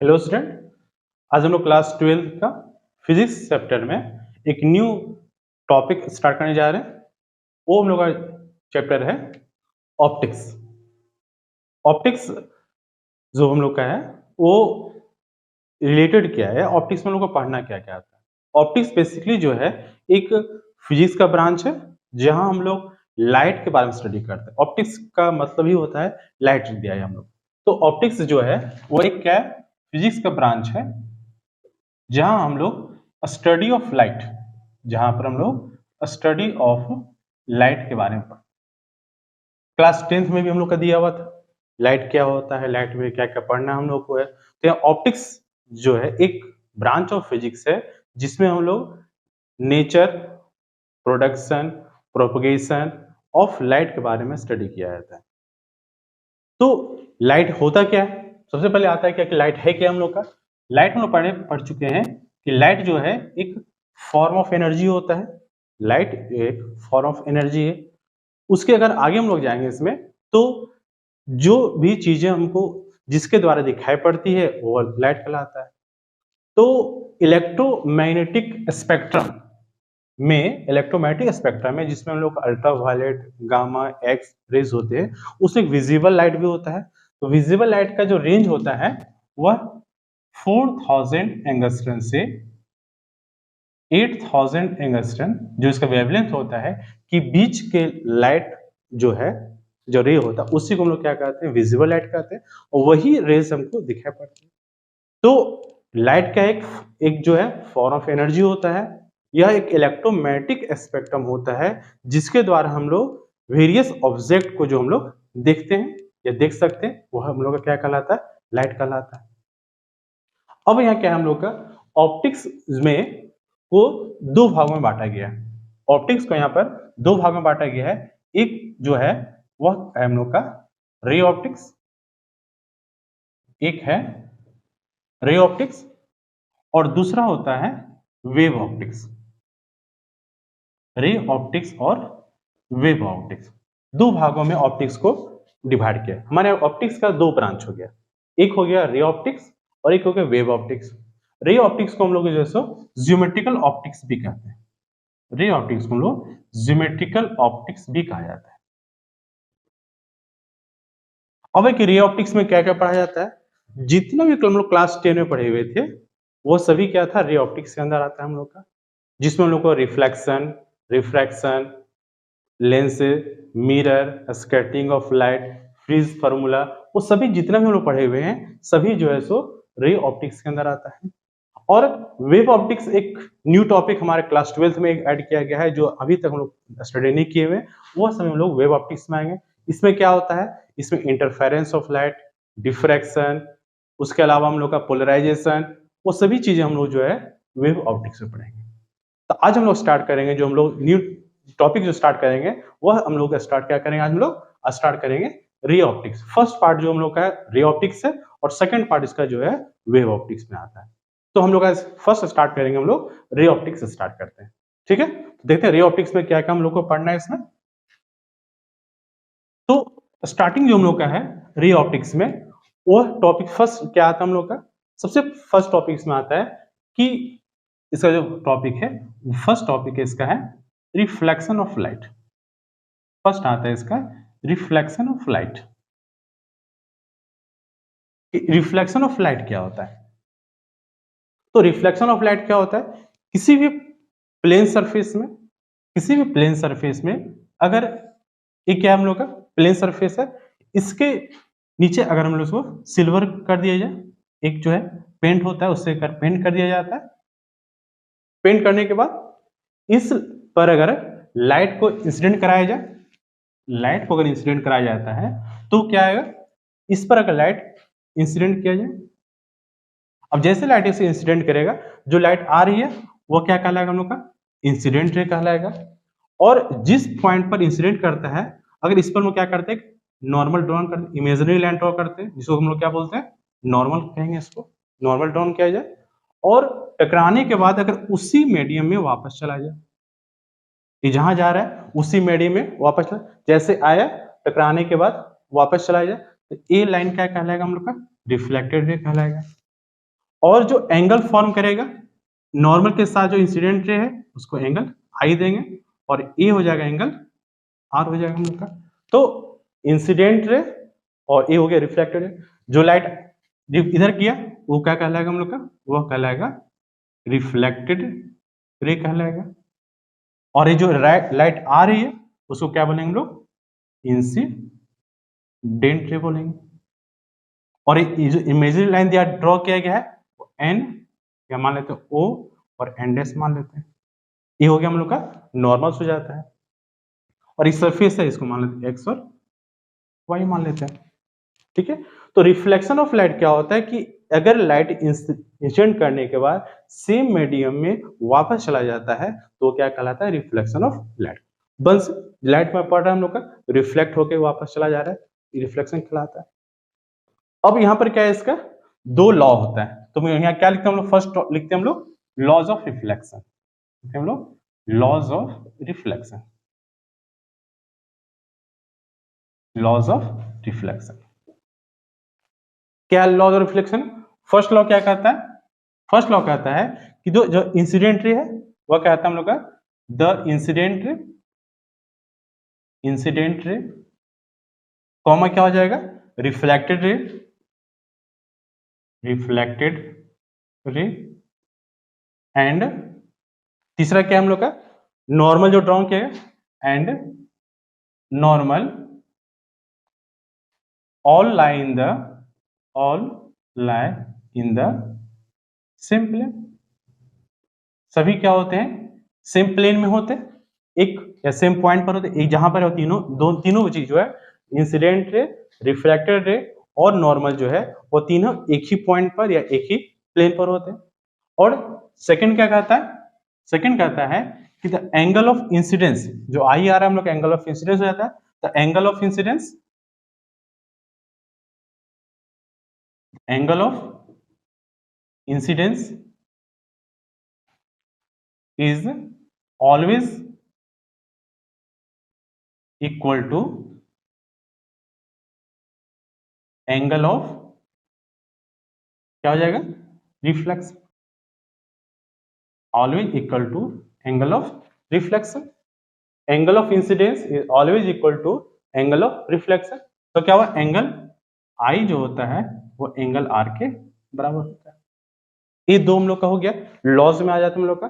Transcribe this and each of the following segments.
Hello student. आज हम लोग क्लास 12 का फिजिक्स चैप्टर में एक न्यू टॉपिक स्टार्ट करने जा रहे हैं। वो हम लोग का चैप्टर है ऑप्टिक्स। ऑप्टिक्स जो हम लोग का है वो रिलेटेड क्या है, ऑप्टिक्स में हम लोग को पढ़ना क्या क्या आता है। ऑप्टिक्स बेसिकली जो है एक फिजिक्स का ब्रांच है जहां हम लोग लाइट के बारे में स्टडी करते हैं। ऑप्टिक्स का मतलब ही होता है लाइट दिया है हम लोग। तो ऑप्टिक्स जो है वो एक क्या है, फिजिक्स का ब्रांच है जहां हम लोग स्टडी ऑफ लाइट, जहां पर हम लोग स्टडी ऑफ लाइट के बारे में क्लास 10th में भी हम लोग का दिया हुआ था लाइट क्या होता है, लाइट में क्या क्या पढ़ना हम लोग को है। तो ऑप्टिक्स जो है एक ब्रांच ऑफ फिजिक्स है जिसमें हम लोग nature, production, propagation of light के बारे में स्टडी किया जाता है। तो लाइट होता क्या है, सबसे पहले आता है क्या कि लाइट है क्या हम लोग का। लाइट हम लोग पढ़ चुके हैं कि लाइट जो है एक फॉर्म ऑफ एनर्जी होता है। लाइट एक फॉर्म ऑफ एनर्जी है। उसके अगर आगे हम लोग जाएंगे इसमें तो जो भी चीजें हमको जिसके द्वारा दिखाई पड़ती है वो लाइट कहलाता है। तो इलेक्ट्रोमैग्नेटिक स्पेक्ट्रम में जिसमें हम लोग अल्ट्रावायलेट, गामा, एक्स रेज होते हैं, उसमें विजिबल लाइट भी होता है। तो विजिबल लाइट का जो रेंज होता है वह 4000 एंगस्ट्रम से 8000 एंगस्ट्रम जो इसका वेवलेंथ होता है कि बीच के लाइट जो है, जो रे होता है, उसी को हम लोग क्या कहते हैं, विजिबल लाइट कहते हैं। और वही रेज हमको दिखाई पड़ती है। तो लाइट का एक जो है फॉर्म ऑफ एनर्जी होता है। यह एक इलेक्ट्रोमैग्नेटिक स्पेक्ट्रम होता है जिसके द्वारा हम लोग वेरियस ऑब्जेक्ट को जो हम लोग देखते हैं या देख सकते हैं वह हम लोग का क्या कहलाता है, लाइट कहलाता है। अब यहाँ क्या है हम लोग का ऑप्टिक्स में को दो भागों में बांटा गया है। ऑप्टिक्स को यहाँ पर दो भागों में बांटा गया है। एक जो है वह है हम लोग का रे ऑप्टिक्स, एक है रे ऑप्टिक्स और दूसरा होता है वेव ऑप्टिक्स। रे ऑप्टिक्स और वेव ऑप्टिक्स दो भागों में ऑप्टिक्स को डिवाइड किया। हमारे ऑप्टिक्स का दो ब्रांच हो गया, एक हो गया रे ऑप्टिक्स और एक हो गया वेव ऑप्टिक्स। रे ऑप्टिक्स को हम लोग जो है ज्योमेट्रिकल ऑप्टिक्स भी कहते हैं। रे ऑप्टिक्स को हम लोग ज्योमेट्रिकल ऑप्टिक्स भी कहा जाता है। अब एक रे ऑप्टिक्स में क्या क्या पढ़ा जाता है, जितना भी हम लोग क्लास 10 में पढ़े हुए थे वो सभी क्या था, रे ऑप्टिक्स के अंदर आता है हम लोग का। जिसमें हम लोग को reflection, refraction, lens, mirror, scattering of light, fridge formula, वो सभी जितना भी हम लोग पढ़े हुए हैं सभी जो है सो रे ऑप्टिक्स के अंदर आता है। और वेव ऑप्टिक्स एक न्यू टॉपिक हमारे क्लास 12th में ऐड किया गया है जो अभी तक हम लोग स्टडी नहीं किए हुए, वो समय हम लोग वेव ऑप्टिक्स में आएंगे। इसमें क्या होता है, इसमें इंटरफेरेंस ऑफ लाइट, डिफ्रैक्शन, उसके अलावा हम लोग का पोलराइजेशन, वो सभी चीजें हम लोग जो है वेव ऑप्टिक्स में पढ़ेंगे। तो आज हम लोग स्टार्ट करेंगे, जो हम लोग न्यू टॉपिक जो स्टार्ट करेंगे वह हम लोग स्टार्ट क्या करेंगे, आज हम लोग स्टार्ट करेंगे रे ऑप्टिक्स। फर्स्ट पार्ट जो हम लोग का है रे ऑप्टिक्स है और सेकंड पार्ट इसका जो है वेव ऑप्टिक्स में आता है। तो हम लोग आज फर्स्ट स्टार्ट करेंगे, हम लोग रे ऑप्टिक्स स्टार्ट करते हैं। ठीक है, तो देखते हैं रे ऑप्टिक्स में क्या क्या हम लोग को पढ़ना है इसमें। तो स्टार्टिंग जो हम लोग का है रे ऑप्टिक्स में, वह टॉपिक फर्स्ट क्या आता है हम लोग का, सबसे फर्स्ट टॉपिक इसमें आता है कि इसका जो टॉपिक है, फर्स्ट टॉपिक है इसका है रिफ्लेक्शन ऑफ लाइट। फर्स्ट आता है इसका reflection of light. Reflection of light क्या होता है, तो रिफ्लेक्शन ऑफ लाइट क्या होता है, किसी भी प्लेन सरफेस में, किसी भी प्लेन सरफेस में अगर ये क्या हम लोग का प्लेन सरफेस है, इसके नीचे अगर हम लोग इसको सिल्वर कर दिया जाए, एक जो है पेंट होता है उससे पेंट कर दिया जाता है। पेंट करने के बाद इस पर अगर लाइट को इंसिडेंट कराया जाए, लाइट को अगर इंसिडेंट कराया जाता है तो क्या आएगा, इस पर अगर लाइट इंसिडेंट किया जाए, अब जैसे लाइट इसे इंसिडेंट करेगा, जो लाइट आ रही है वो क्या कहलाएगा हम लोग का, इंसिडेंट रे कहलाएगा। और जिस पॉइंट पर इंसिडेंट करता है, अगर इस पर हम क्या करते हैं, नॉर्मल ड्रॉ करते, इमेजिनरी लाइन ड्रॉ करते हैं, जिसको हम लोग क्या बोलते हैं, नॉर्मल कहेंगे इसको, नॉर्मल ड्रॉ किया जाए। और टकराने के बाद अगर उसी मीडियम में वापस चला जाए, ये जहां जा रहा है उसी मीडियम में वापस चला, जैसे आया टकराने के बाद वापस चला जाए, तो ये लाइन क्या कहलाएगा हम लोग का, रिफ्लेक्टेड रे कहलाएगा। और जो एंगल फॉर्म करेगा नॉर्मल के साथ जो इंसिडेंट रे है उसको एंगल आई देंगे और ए हो जाएगा एंगल आर हो जाएगा हम लोग का। तो इंसिडेंट रे और ए हो गया रिफ्लेक्टेड रे। जो लाइट इधर किया वो क्या कहलाएगा हम लोग का, वो कहलाएगा रिफ्लेक्टेड रे कहलाएगा। और ये जो लाइट आ रही है उसको क्या बोलेंगे हम लोग, इंसिडेंट रे बोलेंगे। और ये जो इमेजिनरी लाइन दिया ड्रॉ किया गया है वो एन या मान लेते हैं ओ और एन डैश मान लेते हैं। ये हो गया हम लोग का नॉर्मल हो जाता है। और इस सरफेस है इसको मान लेते हैं एक्स और वाई मान लेते हैं। ठीक है, तो रिफ्लेक्शन ऑफ लाइट क्या होता है कि अगर लाइट इंसिडेंट करने के बाद सेम मीडियम में वापस चला जाता है तो क्या कहलाता है, रिफ्लेक्शन ऑफ लाइट। बस लाइट में पड़ रहा है हम लोग का, रिफ्लेक्ट होकर वापस चला जा रहा है, रिफ्लेक्शन कहलाता है। अब यहाँ पर क्या है, इसका दो लॉ होता है। तो यहाँ क्या लिखते हैं हम लोग, फर्स्ट लिखते हैं हम लोग लॉज ऑफ रिफ्लेक्शन, हम लोग laws of reflection, laws of reflection. क्या law of reflection, first law क्या कहता है, फर्स्ट लॉ कहता है कि जो इंसिडेंट रे है वह कहता है हम लोग का द इंसिडेंट रे कॉमा क्या हो जाएगा, रिफ्लेक्टेड रे एंड तीसरा क्या हम लोग का नॉर्मल जो ड्रॉ किया गया and normal all lie in the same plane। सभी क्या होते हैं, सेम प्लेन में होते हैं, एक या सेम पॉइंट पर होते हैं। एक जहां पर तीनों चीज जो है इंसिडेंट रे, रिफ्लेक्टेड रे और नॉर्मल जो है वो तीनों एक ही पॉइंट पर या एक ही प्लेन पर होते हैं। और सेकंड क्या कहता है, सेकंड कहता है कि द एंगल ऑफ इंसिडेंस, जो आई आ रहा है हम लोग एंगल ऑफ इंसिडेंस हो जाता है, the angle of incidence, angle of incidence is always equal to angle of क्या हो जाएगा, reflection, always equal to angle of reflection। angle of incidence is always equal to angle of reflection। तो क्या हुआ, angle आई जो होता है वो एंगल आर के बराबर होता है। ये दो हम लोग का हो गया, लॉज में आ जाता है हम लोग का,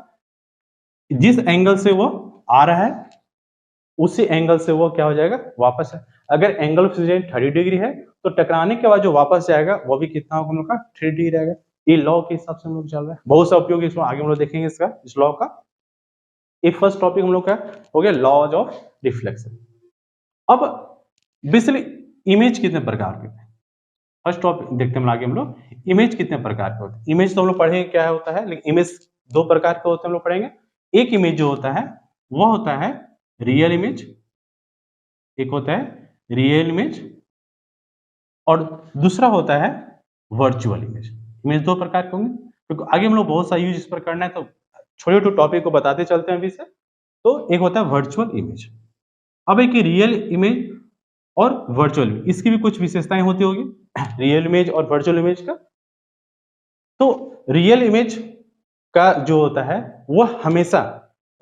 जिस एंगल से वो आ रहा है उसी एंगल से वो क्या हो जाएगा, वापस है। अगर एंगल ऑफ इंसिडेंस 30 डिग्री है तो टकराने के बाद जो वापस जाएगा वो भी कितना होगा हम लोग का, 3 डिग्री रहेगा। ये लॉ के हिसाब से हम लोग चल रहा है, बहुत सा उपयोग इसमें आगे हम लोग देखेंगे इसका, इस लॉ का। ये फर्स्ट टॉपिक हम लोग का हो गया लॉज ऑफ रिफ्लेक्शन। अब बेसिकली इमेज कितने प्रकार के हैं, फर्स्ट टॉपिक देखते हैं आगे हम लोग, इमेज कितने प्रकार के होते हैं। इमेज तो हम लोग पढ़ेंगे क्या होता है, लेकिन इमेज दो प्रकार के होते हैं हम लोग पढ़ेंगे। एक इमेज जो होता है वो होता है रियल इमेज, एक होता है रियल इमेज और दूसरा होता है वर्चुअल इमेज। इमेज दो प्रकार के होंगे, क्योंकि आगे हम लोग बहुत सा यूज इस पर करना है, तो छोटे छोटे टॉपिक को बताते चलते हैं अभी से। तो एक होता है वर्चुअल इमेज। अब एक रियल इमेज और वर्चुअल इमेज, इसकी भी कुछ विशेषताएं होती होगी रियल इमेज और वर्चुअल इमेज का। तो रियल इमेज का जो होता है वो हमेशा,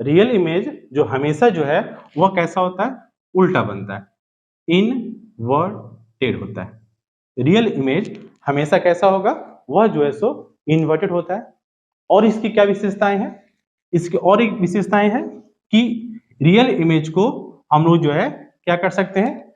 रियल इमेज जो हमेशा जो है वह कैसा होता है, उल्टा बनता है, इनवर्टेड होता है। रियल इमेज हमेशा कैसा होगा, वह जो है सो इन्वर्टेड होता है। और इसकी क्या विशेषताएं हैं, इसकी और एक विशेषताएं हैं कि रियल इमेज को हम लोग जो है क्या कर सकते हैं,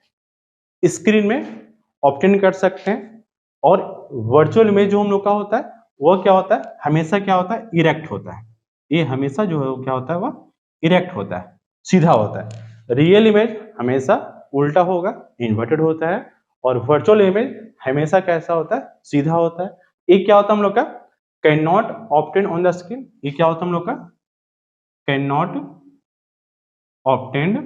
स्क्रीन में ऑब्टेन कर सकते हैं। और वर्चुअल इमेज जो हम लोग का होता है वह क्या होता है, हमेशा क्या होता है, इरेक्ट होता है। ये हमेशा जो है वो क्या होता है, वह इरेक्ट होता है, सीधा होता है। रियल इमेज हमेशा उल्टा होगा, इन्वर्टेड होता है। और वर्चुअल इमेज हमेशा कैसा होता है, सीधा होता है। ये क्या होता है हम लोग का, can not obtain on the screen. ये क्या होता है हम लोग का, can not obtain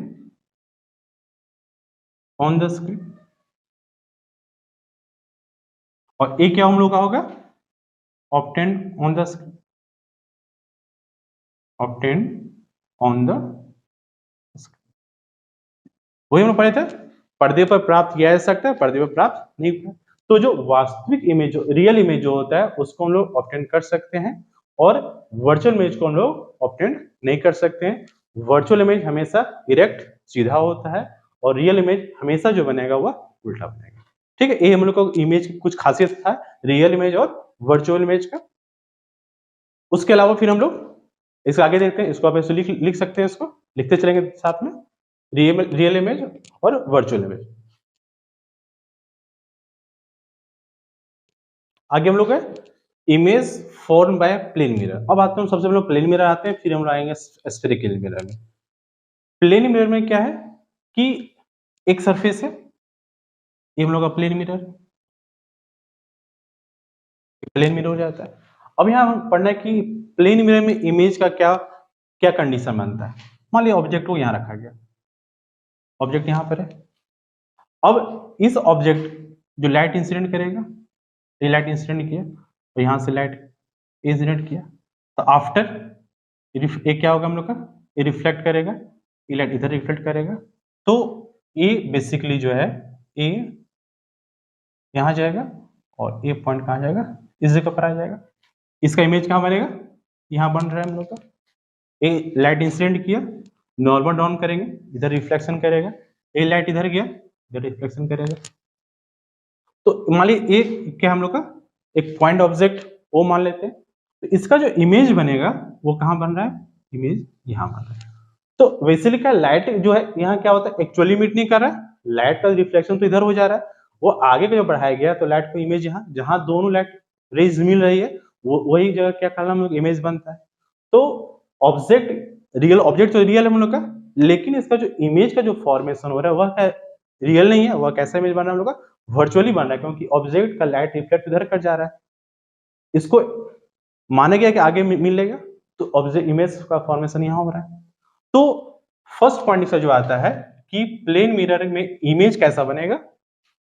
on the screen. और ये क्या हम लोग का होगा, obtain on the screen, obtain on the screen. वही हम लोग पढ़े थे, पर्दे पर प्राप्त किया जा सकता है, पर्दे पर प्राप्त नहीं होता। तो जो वास्तविक इमेज, जो रियल इमेज जो होता है उसको हम लोग ऑब्टेन कर सकते हैं और वर्चुअल इमेज को हम लोग ऑब्टेन नहीं कर सकते हैं। वर्चुअल इमेज हमेशा डायरेक्ट सीधा होता है और रियल इमेज हमेशा जो बनेगा वह उल्टा बनेगा। ठीक है, ये हम लोग को इमेज की कुछ खासियत था, रियल इमेज और वर्चुअल इमेज का। उसके अलावा फिर हम लोग इसके आगे देखते हैं, इसको आप ऐसे लिख सकते हैं, इसको लिखते चलेंगे साथ में, रियल इमेज और वर्चुअल इमेज। आगे हम लोग है image form by plane mirror. अब आते हैं सबसे पहले प्लेन मिरर आते हैं, फिर हम लोग आएंगे स्फेरिकल मिरर में। प्लेन मिरर में क्या है कि एक सरफेस है, ये हम लोग का प्लेन मिरर हो जाता है। अब यहाँ हम पढ़ना है कि प्लेन मिरर में इमेज का क्या क्या कंडीशन बनता है। मान लिया ऑब्जेक्ट को यहाँ रखा गया, ऑब्जेक्ट यहाँ पर है। अब इस ऑब्जेक्ट जो लाइट इंसिडेंट करेगा, ये लाइट इंसिडेंट किया और यहाँ से लाइट इंसिडेंट किया, तो आफ्टर ये क्या होगा हम लोग का, ये रिफ्लेक्ट करेगा, ये लाइट इधर रिफ्लेक्ट करेगा, तो ये बेसिकली जो है ये यहाँ जाएगा और ये पॉइंट कहाँ जाएगा, इस जगह पर आ जाएगा। इसका इमेज कहाँ बनेगा, यहाँ बन रहा है हम लोग का। ये लाइट इंसिडेंट किया, नॉर्मल डाउन करेंगे, इधर रिफ्लेक्शन करेगा, ये लाइट इधर गया, इधर रिफ्लेक्शन करेगा। तो मान लीजिए एक क्या हम लोग का एक पॉइंट ऑब्जेक्ट वो मान लेते हैं, तो इसका जो इमेज बनेगा वो कहाँ बन रहा है, इमेज यहाँ बन रहा है। तो बेसिकली क्या लाइट जो है यहाँ क्या होता है, एक्चुअली मीट नहीं कर रहा है, लाइट का रिफ्लेक्शन तो इधर हो जा रहा है, वो आगे का जो बढ़ाया गया तो लाइट को इमेज यहाँ, जहां दोनों लाइट रेज मिल रही है वो वही जगह क्या कहना हम लोग इमेज बनता है। तो ऑब्जेक्ट रियल, ऑब्जेक्ट तो रियल है हम लोग का, लेकिन इसका जो इमेज का जो फॉर्मेशन हो रहा है वह रियल नहीं है, वह कैसा इमेज बन रहा है हम लोग का, वर्चुअली बन रहा है, क्योंकि ऑब्जेक्ट का लाइट रिफ्लेक्ट इधर कर जा रहा है। इसको माना गया कि आगे मिलेगा, तो ऑब्जेक्ट इमेज का फॉर्मेशन यहाँ हो रहा है। तो फर्स्ट पॉइंट इसका जो आता है कि प्लेन मिरर में इमेज कैसा बनेगा,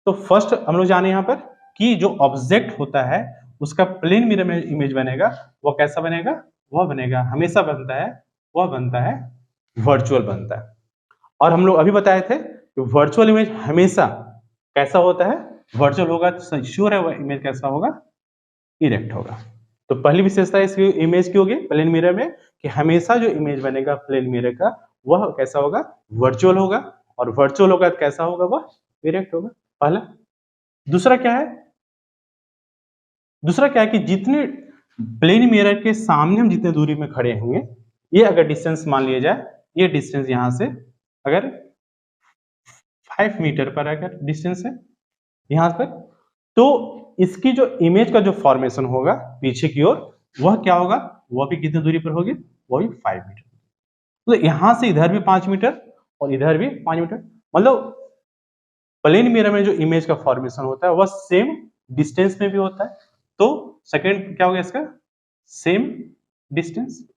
तो फर्स्ट हम लोग जाने यहाँ पर कि जो ऑब्जेक्ट होता है उसका प्लेन मिरर में इमेज बनेगा, वह कैसा बनेगा, वह बनेगा हमेशा बनता है, वह बनता है वर्चुअल बनता है। और हम लोग अभी बताए थे कि वर्चुअल इमेज हमेशा कैसा होता है, वर्चुअल होगा तो श्योर है वह इमेज कैसा होगा, इरेक्ट होगा। तो पहली विशेषता इसकी इमेज की होगी प्लेन मिरर में कि हमेशा जो इमेज बनेगा प्लेन मिरर का वह कैसा होगा, वर्चुअल होगा, और वर्चुअल होगा तो कैसा होगा, वह इरेक्ट होगा, पहला। दूसरा क्या है कि जितने प्लेन मिरर के सामने हम जितने दूरी में खड़े होंगे, ये अगर डिस्टेंस मान लिया जाए, ये डिस्टेंस यहां से अगर 5 मीटर पर अगर डिस्टेंस है यहां पर, तो इसकी जो इमेज का जो फॉर्मेशन होगा पीछे की ओर वह क्या होगा, वह भी कितनी दूरी पर होगी, वह भी 5 मीटर। तो यहां से इधर भी 5 मीटर और इधर भी 5 मीटर, मतलब प्लेन मिरर में जो इमेज का फॉर्मेशन होता है वह सेम डिस्टेंस में भी होता है। तो सेकंड क्या हो गया इसका, सेम डिस्टेंस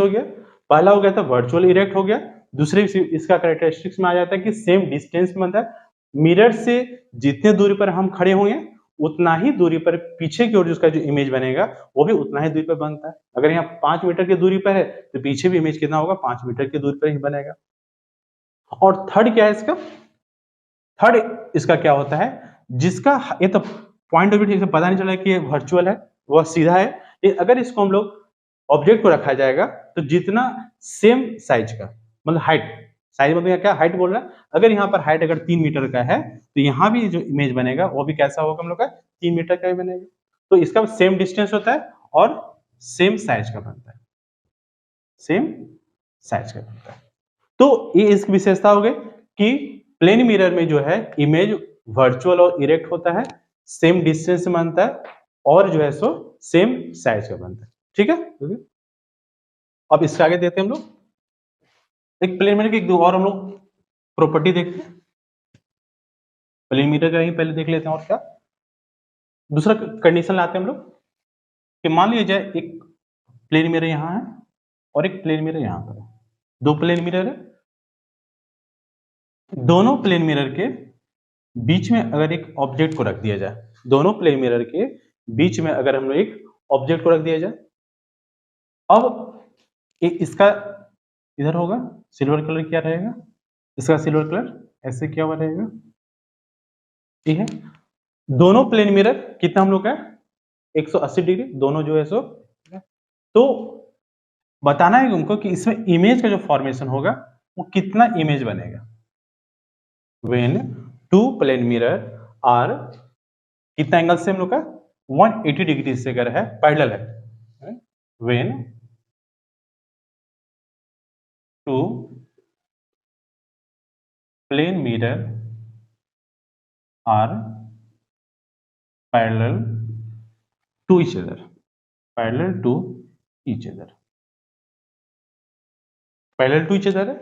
हो गया। पहला हो गया था वर्चुअल इरेक्ट हो गया, दूसरे इसका कैरेक्टरिस्टिक्स में आ जाता है कि सेम डिस्टेंस में बनता है। मिरर से जितने दूरी पर हम खड़े होंगे उतना ही दूरी पर पीछे की ओर जिसका जो इमेज बनेगा वो भी उतना ही दूरी पर बनता है। अगर यहाँ 5 मीटर की दूरी पर है तो पीछे भी इमेज कितना होगा, 5 मीटर की दूरी पर ही बनेगा। और थर्ड क्या है इसका, थर्ड इसका क्या होता है, जिसका ये तो पॉइंट ऑफ व्यू ठीक से पता नहीं चला कि ये वर्चुअल है, वह सीधा है, लेकिन अगर इसको हम लोग ऑब्जेक्ट को रखा जाएगा तो जितना सेम साइज का, मतलब हाइट, साइज मतलब क्या हाइट बोल रहा है, अगर यहाँ पर हाइट अगर 3 मीटर का है तो यहाँ भी जो इमेज बनेगा वो भी कैसा होगा हम लोग का, 3 मीटर का ही बनेगा। तो इसका सेम डिस्टेंस होता है और सेम साइज का बनता है, तो ये इसकी विशेषता हो गई कि प्लेन मिरर में जो है इमेज वर्चुअल और इरेक्ट होता है, सेम डिस्टेंस में बनता है और जो है सो सेम साइज का बनता है। ठीक है, अब इसके आगे देखते हैं हम लोग एक प्लेन मिरर की दो और हम लोग प्रॉपर्टी देखते हैं। प्लेन मिरर का ही पहले देख लेते हैं और क्या दूसरा कंडीशन लाते हैं हम लोग कि मान लिया जाए एक प्लेन मिरर यहाँ है और एक प्लेन मिरर यहाँ पर है, दो प्लेन मिरर है, दोनों प्लेन मिरर के बीच में अगर एक ऑब्जेक्ट को रख दिया जाए, दोनों प्लेन मिरर के बीच में अगर हम लोग एक ऑब्जेक्ट को रख दिया जाए, अब इसका इधर होगा सिल्वर कलर क्या रहेगा, इसका सिल्वर कलर ऐसे क्या हुआ रहेगा, ठीक है। दोनों प्लेन मिरर कितना हम लोग का 180 डिग्री, दोनों जो है सो, तो बताना है तुमको कि इसमें इमेज का जो फॉर्मेशन होगा वो कितना इमेज बनेगा। When two plane mirror are, कितना एंगल से हम लोग का 180 डिग्री से अगर है, पैरेलल है, when two plane mirror are parallel to each other, parallel to each other, parallel to each other है,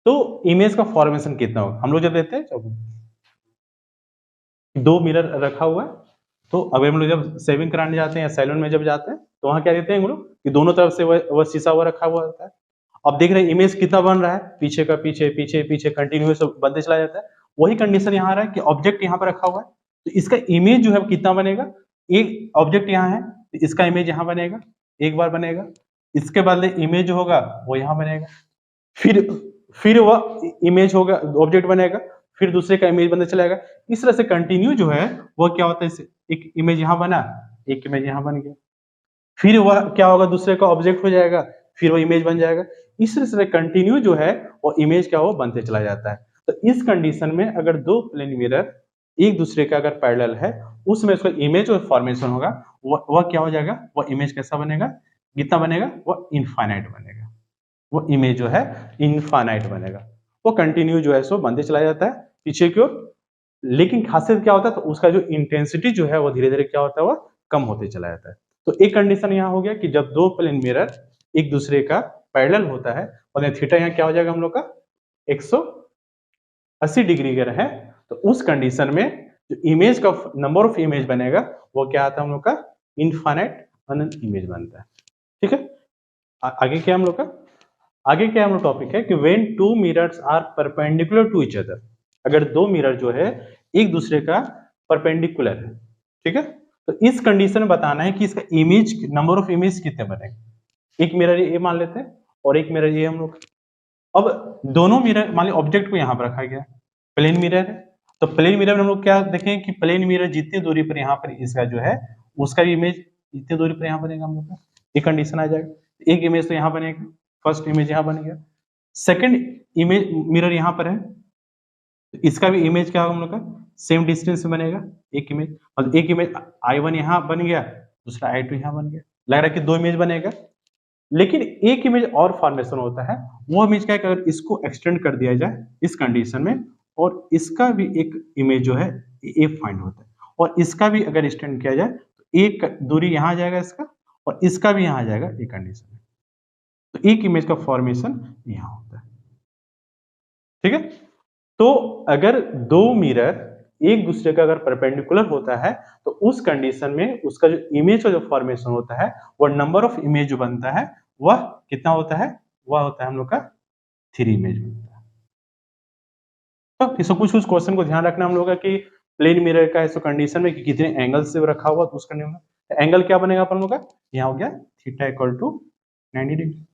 तो इमेज का फॉर्मेशन कितना होगा। हम लोग जब लेते हैं, जब दो मिरर रखा हुआ है, तो अगर हम लोग जब शेविंग कराने जाते हैं या सैलून में जब जाते हैं, तो वहां क्या देते हैं हम लोग कि दोनों तरफ से वह शीशा हुआ रखा हुआ होता है। अब देख रहे हैं इमेज कितना बन रहा है, पीछे का पीछे, पीछे पीछे कंटिन्यूअस बनते चला जाता है। वही कंडीशन यहाँ आ रहा है कि ऑब्जेक्ट यहाँ पर रखा हुआ है, तो इसका इमेज जो है कितना बनेगा, एक ऑब्जेक्ट यहाँ है तो इसका इमेज यहाँ बनेगा, एक बार बनेगा, इसके बदले इमेज जो होगा वो यहाँ बनेगा, फिर वह इमेज होगा, ऑब्जेक्ट बनेगा, फिर दूसरे का इमेज बनने चलेगा। इस तरह से कंटिन्यू जो है वह क्या होता है, एक इमेज यहाँ बना, एक इमेज यहाँ बन गया, फिर वह क्या होगा, दूसरे का ऑब्जेक्ट हो जाएगा, फिर वह इमेज बन जाएगा। इस तरह से कंटिन्यू जो है वो इमेज क्या हो, बनते चला जाता है। तो इस कंडीशन में अगर दो प्लेन मिरर एक दूसरे का अगर पैरेलल है, उसमें उसका इमेज और फॉर्मेशन होगा, वह क्या हो जाएगा, वह इमेज कैसा बनेगा, कितना बनेगा, वह इनफाइनाइट बनेगा, वो इमेज जो है इनफाइनाइट बनेगा, वो कंटिन्यू जो है सो बनते चला जाता है पीछे की ओर। लेकिन खासियत क्या होता है, तो उसका जो इंटेंसिटी जो है वो धीरे धीरे क्या होता है, वह कम होते चला जाता है। तो एक कंडीशन यहाँ हो गया कि जब दो प्लेन मिरर एक दूसरे का पैरेलल होता है, और थीटा यहाँ क्या हो जाएगा हम लोग का 180 डिग्री अगर है, तो उस कंडीशन में जो इमेज का नंबर ऑफ इमेज बनेगा वो क्या आता है हम लोग का, इनफाइनाइट अनंत इमेज बनता है। ठीक है, आगे क्या हम लोग का, आगे क्या हम लोग टॉपिक है कि when two mirrors are perpendicular to each other, अगर दो मिरर जो है एक दूसरे का परपेंडिकुलर है, ठीक है, तो इस कंडीशन में बताना है कि इसका इमेज, नंबर ऑफ इमेज कितने बनेंगे। एक मिरर ए मान लेते हैं और एक मिरर ये हम लोग, अब दोनों मिरर मान ली ऑब्जेक्ट को यहाँ पर रखा गया, प्लेन मिरर है, तो प्लेन मिरर में हम लोग क्या देखें कि प्लेन मिरर जितनी दूरी पर यहाँ पर इसका जो है उसका भी इमेज इतनी दूरी पर यहाँ बनेगा हम लोग का, एक कंडीशन आ जाएगा। एक इमेज तो यहाँ बनेगा, फर्स्ट इमेज यहाँ बन गया, सेकंड इमेज मिरर यहाँ पर है, तो इसका भी इमेज क्या होगा हम लोग का, सेम डिस्टेंस में बनेगा एक इमेज, और एक इमेज I1 यहाँ बन गया, दूसरा I2 यहाँ बन गया, लग रहा है कि दो इमेज बनेगा। लेकिन एक इमेज और फॉर्मेशन होता है, वो इमेज क्या है कि अगर इसको एक्सटेंड कर दिया जाए इस कंडीशन में, और इसका भी एक इमेज जो है ए फाइंड होता है, और इसका भी अगर एक्सटेंड किया जाए तो एक दूरी यहाँ आ जाएगा इसका, और इसका भी यहाँ आ जाएगा एक कंडीशन में, तो एक इमेज का फॉर्मेशन यहाँ होता है। ठीक है, तो अगर दो मिरर एक दूसरे का अगर परपेंडिकुलर होता है, तो उस कंडीशन में उसका जो इमेज का जो फॉर्मेशन होता है, वह नंबर ऑफ इमेज जो बनता है वह कितना होता है, वह होता है हम लोग का 3 इमेज बनता है। तो इसको कुछ क्वेश्चन को ध्यान रखना हम लोग का कि प्लेन मिरर का इस कंडीशन में कि कितने एंगल से रखा हुआ, तो उस कंडीशन में एंगल क्या बनेगा अपन लोग का, यहाँ हो गया theta equal to 90 degree.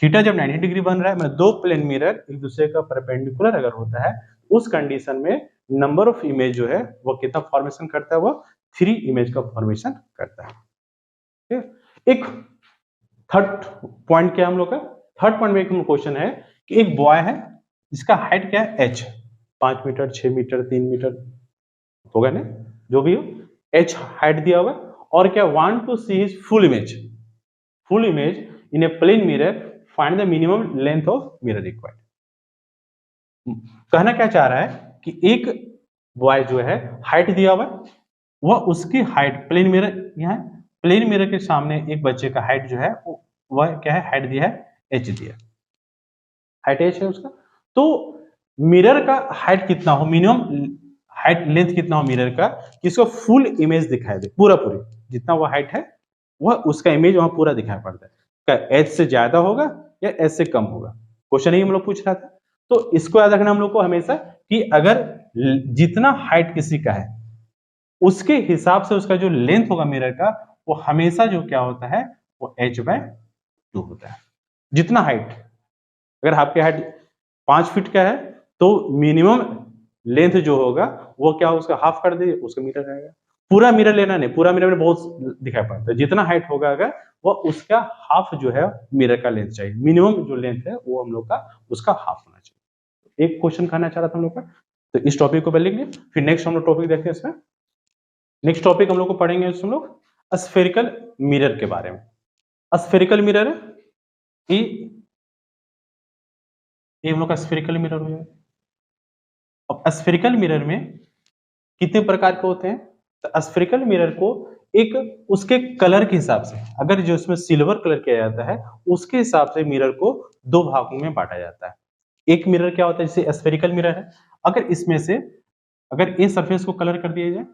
Theta जब 90 डिग्री बन रहा है, मतलब दो प्लेन मिरर एक दूसरे का परपेंडिकुलर अगर होता है, उस कंडीशन में नंबर ऑफ इमेज जो है वो कितना फॉर्मेशन करता है, वो 3 इमेज का फॉर्मेशन करता है। ठीक है, एक थर्ड पॉइंट क्या हम लोग का, थर्ड पॉइंट में एक क्वेश्चन है कि एक बॉय है जिसका हाइट क्या है h, 5 मीटर 6 मीटर 3 मीटर होगा ना, जो भी हो h हाइट दिया हुआ, और क्या want to see his full image in a plane mirror, find the minimum length of mirror required. कहना क्या चाह रहा है कि एक बॉय जो है हाइट दिया हुआ, वह उसकी हाइट प्लेन मिरर, यहाँ प्लेन मिरर के सामने एक बच्चे का हाइट जो है वह क्या है, हाइट दिया है h दिया, हाइट h है उसका, तो मिरर का हाइट कितना हो, मिनिमम हाइट लेंथ कितना हो मिरर का, कि इसको फुल इमेज दिखाई दे, पूरा पूरी जितना वो हाइट है वह उसका इमेज वहां पूरा दिखाई पड़ता है। क्या h से ज्यादा होगा या h से कम होगा, क्वेश्चन ही हम लोग पूछ रहा था। तो इसको याद रखना हम लोग को हमेशा कि अगर जितना हाइट किसी का है उसके हिसाब से उसका जो लेंथ होगा मिरर का, वो हमेशा जो क्या होता है, वो h/2 होता है। जितना हाइट, अगर आपके हाइट 5 फीट का है तो मिनिमम लेंथ जो होगा वो क्या होगा, उसका हाफ कर दे, उसका मीटर रहेगा। पूरा मिरर लेना नहीं, पूरा मिरर में बहुत दिखाई पड़ता है, जितना हाइट होगा अगर वो उसका हाफ जो है मिरर का लेंथ चाहिए, मिनिमम जो लेंथ है वो हम लोग का उसका हाफ होना चाहिए। एक क्वेश्चन कहना चाह रहा था हम लोग का, तो इस टॉपिक को पहले लिख, फिर नेक्स्ट हम लोग टॉपिक देखते हैं। इसमें नेक्स्ट टॉपिक हम लोग को पढ़ेंगे हम लोग स्फेरिकल मिरर के बारे में। स्फेरिकल मिरर है ये हम लोग का स्फेरिकल मिरर हो जाएगा। अब स्फेरिकल मिरर में कितने प्रकार के होते हैं, तो स्फेरिकल मिरर को एक उसके कलर के हिसाब से, अगर जो इसमें सिल्वर कलर किया जाता है उसके हिसाब से मिरर को दो भागों में बांटा जाता है। एक मिरर क्या होता है, जैसे स्फेरिकल मिरर है, अगर इसमें से अगर ये सरफेस को कलर कर दिया जाए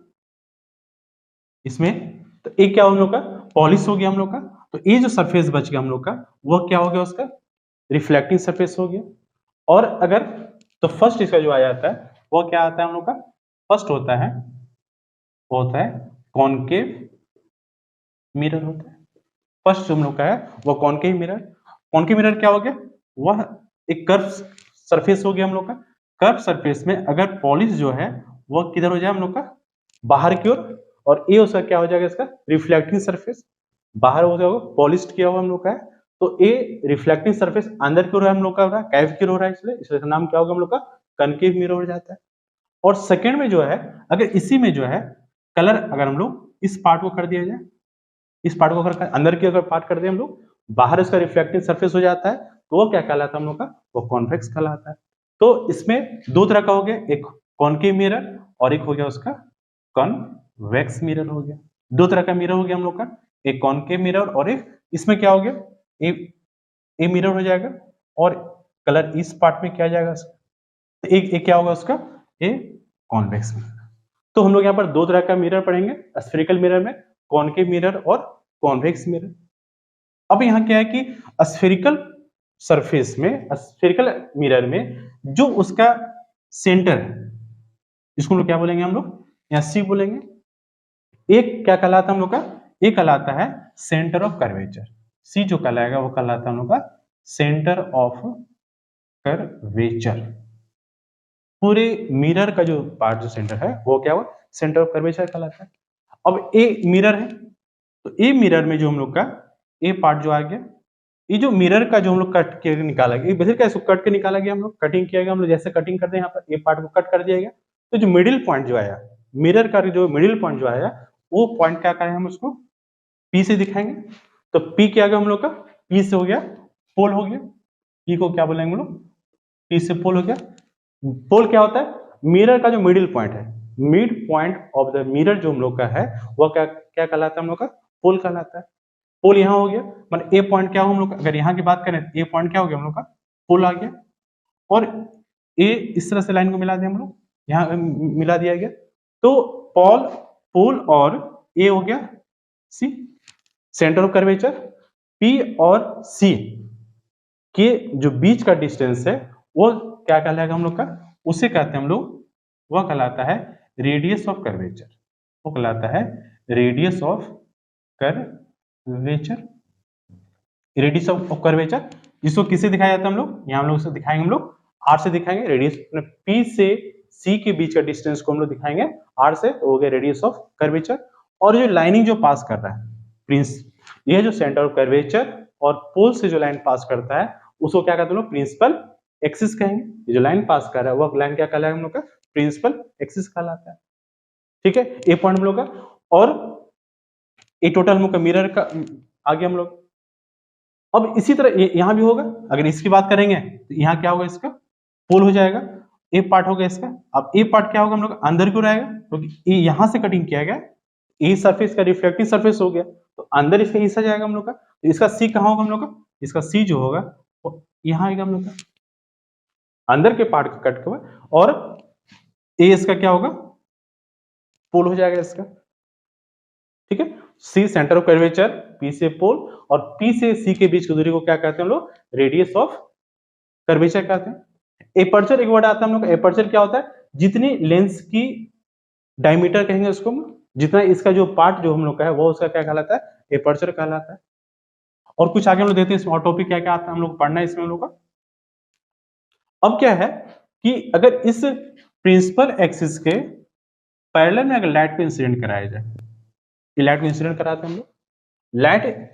इसमें, तो एक क्या हम लोग का पॉलिश हो गया हम लोग का, तो ये जो सरफेस बच गया हम लोग का वह क्या हो गया, उसका रिफ्लेक्टिंग सरफेस हो गया। और अगर तो फर्स्ट इसका जो आ जाता है वो क्या आता है हम लोग का, फर्स्ट होता है वो होता है कॉनकेव मिरर होता है। फर्स्ट हम लोग का है वो कॉनकेव मिरर। कॉनकेव मिरर क्या हो गया, वह एक कर्व सरफेस हो गया हम लोग का। कर्व सरफेस में अगर पॉलिश जो है वह किधर हो जाए हम लोग का, बाहर की ओर, और ये उसका क्या हो जाएगा, इसका रिफ्लेक्टिंग सरफेस बाहर हो जाएगा, पॉलिश किया हुआ हम लोग का है, तो ये रिफ्लेक्टिंग सरफेस अंदर की ओर हम लोग का हो रहा है, कैव की ओर हो रहा है, इसलिए इसका नाम क्या होगा हम लोग का, कनकेव मिरर हो जाता है। और सेकंड में जो है, अगर इसी में जो है कलर अगर हम लोग इस पार्ट को कर दिया जाए, इस पार्ट को अगर अंदर की अगर पार्ट कर दे हम लोग, बाहर इसका रिफ्लेक्टिंग सरफेस हो जाता है, तो वो क्या कहलाता है हम लोग का, वो कॉन्वेक्स कहलाता है। तो इसमें दो तरह का हो गया, एक कॉनकेव मिरर और एक हो गया उसका कॉन्वेक्स मिरर हो गया। दो तरह का मिरर हो गया हम लोग का, एक कॉनकेव मिरर और एक इसमें क्या हो गया, ए मिरर हो जाएगा और कलर इस पार्ट में क्या जाएगा, तो एक क्या होगा उसका, ए कॉन्वेक्स मिरर। तो हम लोग यहाँ पर दो तरह का मिरर पढ़ेंगे स्फेरिकल मिरर में, कॉनकेव मिरर और कॉन्वेक्स मिरर। अब यहाँ क्या है कि स्फेरिकल सरफेस में, स्फेरिकल मिरर में जो उसका सेंटर है, इसको लोग क्या बोलेंगे हम लोग, यहाँ सी बोलेंगे। एक क्या कहलाता है हम लोग का, एक कहलाता है सेंटर ऑफ कर्वेचर। सी जो कहलाएगा वो कहलाता है हम लोग का सेंटर ऑफ कर्वेचर। पूरे मिरर का जो पार्ट जो सेंटर है वो क्या हुआ, सेंटर ऑफ कर्वेचर कहलाता है। अब ए मिरर है, तो ए मिरर में जो हम लोग का ए पार्ट जो आ गया, ये जो मिरर का जो हम लोग कट के निकाला गया, बेसिकली क्या इसको कट के निकाला गया, हम लोग कटिंग किया गया, हम लोग जैसे कटिंग करते हैं यहाँ पर ए पार्ट को कट कर दिया गया। तो जो मिडिल पॉइंट जो आया, मिरर का जो मिडिल पॉइंट जो आया, वो पॉइंट क्या करें हम उसको पी से दिखाएंगे। तो पी क्या गया हम लोग का, पी से हो गया पोल हो गया, पी को क्या बोलेंगे हम लोग, पी से पोल हो गया। पोल क्या होता है, मिरर का जो मिडिल पॉइंट है, mid point of the mirror जो हम लोग का है वह क्या क्या कहलाता है हम लोग का, पोल कहलाता है। पोल यहाँ हो गया, मतलब ए पॉइंट क्या हो हम लोग, अगर यहाँ की बात करें ए पॉइंट क्या हो गया हम लोग का, पोल आ गया। और ए इस तरह से लाइन को मिला दिया हम लोग, यहाँ मिला दिया गया, तो पोल और ए हो गया सी, सेंटर ऑफ कर्वेचर। पी और सी के जो बीच का डिस्टेंस है वो क्या कहलाएगा हम लोग का, उसे कहते हैं हम लोग, वह कहलाता है रेडियस ऑफ कर्वेचर। वो कहलाता है radius of curvature, radius of curvature. जिसको किससे दिखाया जाता है हम लोग, यहाँ हम लोग दिखाएंगे, हम लोग आर से दिखाएंगे। रेडियस पी से सी के बीच का डिस्टेंस को हम लोग दिखाएंगे आर से, तो हो गया रेडियस ऑफ कर्वेचर। और जो लाइनिंग जो पास कर रहा है प्रिंस, ये जो सेंटर ऑफ कर्वेचर और पोल से जो लाइन पास करता है उसको क्या कहते हैं लोग, प्रिंसिपल एक्सिस कहेंगे। ये जो लाइन पास कर रहा है वह लाइन क्या कहलाएगा हम लोग का, प्रिंसिपल एक्सिस कहलाता है। ठीक है, ए पॉइंट हम लोग का। और ये टोटल हम लोग का मिरर का आ गया हम लोग। अब इसी तरह यहां भी होगा, अगर इसकी बात करेंगे तो यहाँ क्या होगा, इसका पोल हो जाएगा, ए पार्ट हो गया इसका। अब ए पार्ट क्या होगा हम लोग अंदर क्यों रहेगा, क्योंकि ये यहां से कटिंग किया गया, ए सरफेस का रिफ्लेक्टिव सरफेस हो गया, तो अंदर इसका हिस्सा जाएगा हम लोग का। तो इसका सी कहाँ होगा हम लोग का, इसका सी जो होगा वो यहाँ आएगा हम लोग का, अंदर के पार्ट का कट हुआ। और ए इसका क्या होगा, पोल हो जाएगा इसका। ठीक है, C centre of curvature, P से पोल, और पी से सी के बीच की दूरी को क्या कहते हैं हम लोग, रेडियस ऑफ कर्वेचर कहते हैं। एपर्चर एक वर्ड आता है हम लोग, एपर्चर क्या होता है, जितनी लेंस की डायमीटर कहेंगे उसको, जितना इसका जो पार्ट जो हम लोग का है वो उसका क्या कहलाता है, एपर्चर कहलाता है। और कुछ आगे हम लोग देखते हैं इसमें और टॉपिक क्या क्या आता है हम लोग पढ़ना है इसमें हम लोग का। अब क्या है, कि अगर इस प्रिंसिपल एक्सिस के पैरेलल में अगर लाइट पे इंसिडेंट कराया जाए, ये लाइट पे इंसिडेंट कराते हैं हम लोग, लाइट